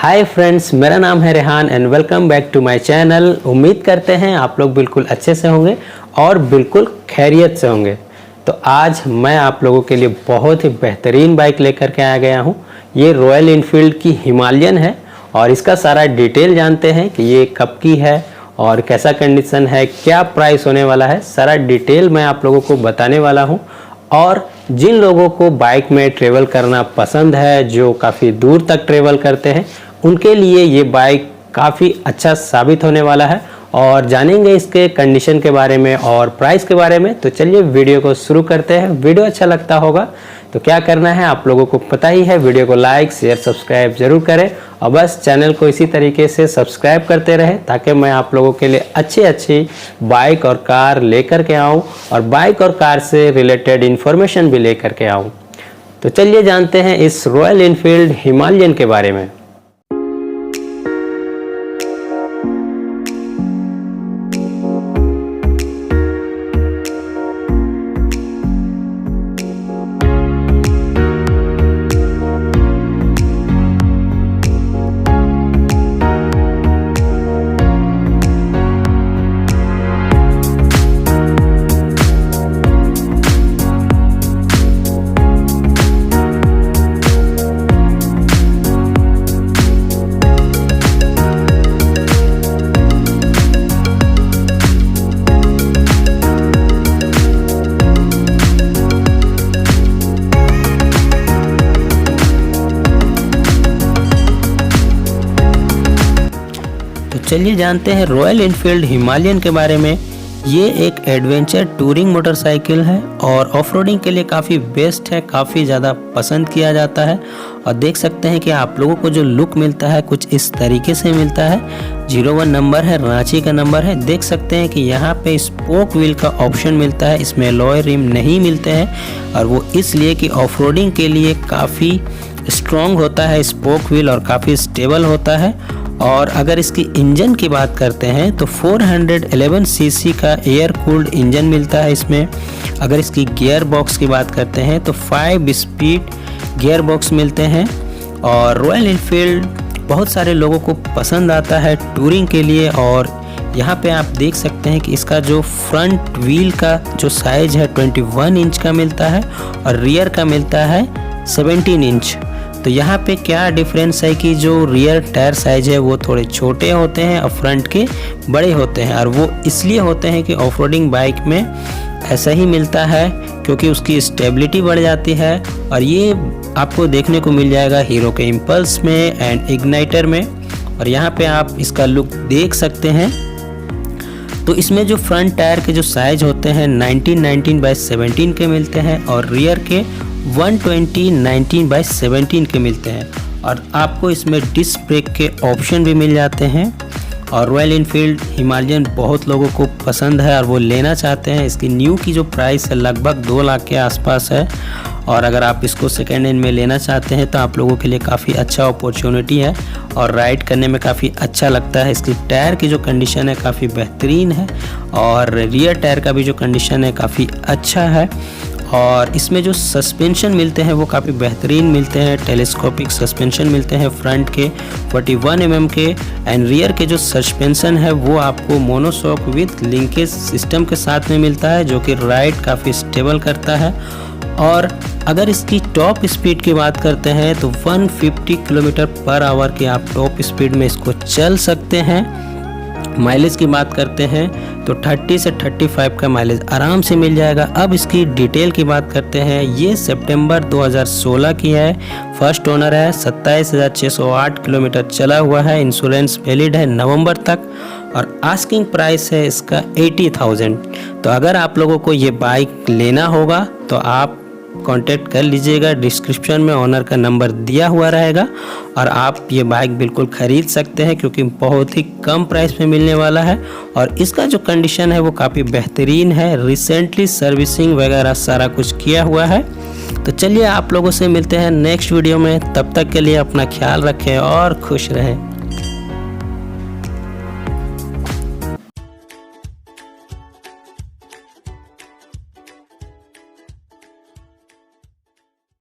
Hi friends, मेरा नाम है Rehan and welcome back to my channel. उम्मीद करते हैं आप लोग बिल्कुल अच्छे से होंगे और बिल्कुल खैरियत से होंगे। तो आज मैं आप लोगों के लिए बहुत ही बेहतरीन बाइक लेकर के आ गया हूं। ये रॉयल एनफील्ड की हिमालयन है और इसका सारा डिटेल जानते हैं कि ये कब की है और कैसा कंडीशन है, क्या प्राइस होने वाला है। सारा डिटेल मैं आप लोगों को बताने वाला हूं। और जिन लोगों को बाइक में ट्रेवल करना पसंद है, जो काफ़ी दूर तक ट्रेवल करते हैं, उनके लिए ये बाइक काफ़ी अच्छा साबित होने वाला है। और जानेंगे इसके कंडीशन के बारे में और प्राइस के बारे में। तो चलिए वीडियो को शुरू करते हैं। वीडियो अच्छा लगता होगा तो क्या करना है आप लोगों को पता ही है, वीडियो को लाइक शेयर सब्सक्राइब जरूर करें और बस चैनल को इसी तरीके से सब्सक्राइब करते रहें ताकि मैं आप लोगों के लिए अच्छी अच्छी बाइक और कार लेकर के आऊँ और बाइक और कार से रिलेटेड इन्फॉर्मेशन भी लेकर के आऊँ। तो चलिए जानते हैं इस रॉयल एनफील्ड हिमालयन के बारे में। तो चलिए जानते हैं रॉयल एनफील्ड हिमालयन के बारे में। ये एक एडवेंचर टूरिंग मोटरसाइकिल है और ऑफ रोडिंग के लिए काफ़ी बेस्ट है, काफ़ी ज़्यादा पसंद किया जाता है। और देख सकते हैं कि आप लोगों को जो लुक मिलता है कुछ इस तरीके से मिलता है। 01 नंबर है, रांची का नंबर है। देख सकते हैं कि यहाँ पे स्पोक व्हील का ऑप्शन मिलता है, इसमें लॉय रिम नहीं मिलते हैं और वो इसलिए कि ऑफ रोडिंग के लिए काफ़ी स्ट्रॉन्ग होता है स्पोक व्हील और काफ़ी स्टेबल होता है। और अगर इसकी इंजन की बात करते हैं तो 411 सीसी का एयर कूल्ड इंजन मिलता है इसमें। अगर इसकी गियर बॉक्स की बात करते हैं तो 5 स्पीड गियर बॉक्स मिलते हैं। और रॉयल एनफील्ड बहुत सारे लोगों को पसंद आता है टूरिंग के लिए। और यहाँ पे आप देख सकते हैं कि इसका जो फ्रंट व्हील का जो साइज है 21 इंच का मिलता है और रियर का मिलता है 17 इंच। तो यहाँ पे क्या डिफरेंस है कि जो रियर टायर साइज है वो थोड़े छोटे होते हैं और फ्रंट के बड़े होते हैं। और वो इसलिए होते हैं कि ऑफ रोडिंग बाइक में ऐसा ही मिलता है क्योंकि उसकी स्टेबिलिटी बढ़ जाती है। और ये आपको देखने को मिल जाएगा हीरो के इम्पल्स में एंड इग्नाइटर में। और यहाँ पे आप इसका लुक देख सकते हैं। तो इसमें जो फ्रंट टायर के जो साइज होते हैं 19/17 के मिलते हैं और रियर के 120/17 के मिलते हैं। और आपको इसमें डिस्क ब्रेक के ऑप्शन भी मिल जाते हैं। और रॉयल एनफील्ड हिमालयन बहुत लोगों को पसंद है और वो लेना चाहते हैं। इसकी न्यू की जो प्राइस है लगभग 2 लाख के आसपास है। और अगर आप इसको सेकेंड हैंड में लेना चाहते हैं तो आप लोगों के लिए काफ़ी अच्छा अपॉर्चुनिटी है और राइड करने में काफ़ी अच्छा लगता है। इसकी टायर की जो कंडीशन है काफ़ी बेहतरीन है और रियर टायर का भी जो कंडीशन है काफ़ी अच्छा है। और इसमें जो सस्पेंशन मिलते हैं वो काफ़ी बेहतरीन मिलते हैं। टेलीस्कोपिक सस्पेंशन मिलते हैं फ्रंट के 41 mm के एंड रियर के जो सस्पेंशन है वो आपको मोनोशॉक विथ लिंकेज सिस्टम के साथ में मिलता है जो कि राइड काफ़ी स्टेबल करता है। और अगर इसकी टॉप स्पीड की बात करते हैं तो 150 km/h की आप टॉप स्पीड में इसको चल सकते हैं। माइलेज की बात करते हैं तो 30 से 35 का माइलेज आराम से मिल जाएगा। अब इसकी डिटेल की बात करते हैं। ये सितंबर 2016 की है, फर्स्ट ओनर है, 27,608 किलोमीटर चला हुआ है, इंश्योरेंस वैलिड है नवंबर तक और आस्किंग प्राइस है इसका 80,000। तो अगर आप लोगों को ये बाइक लेना होगा तो आप कांटेक्ट कर लीजिएगा, डिस्क्रिप्शन में ओनर का नंबर दिया हुआ रहेगा और आप ये बाइक बिल्कुल ख़रीद सकते हैं क्योंकि बहुत ही कम प्राइस में मिलने वाला है। और इसका जो कंडीशन है वो काफ़ी बेहतरीन है, रिसेंटली सर्विसिंग वगैरह सारा कुछ किया हुआ है। तो चलिए आप लोगों से मिलते हैं नेक्स्ट वीडियो में, तब तक के लिए अपना ख्याल रखें और खुश रहें।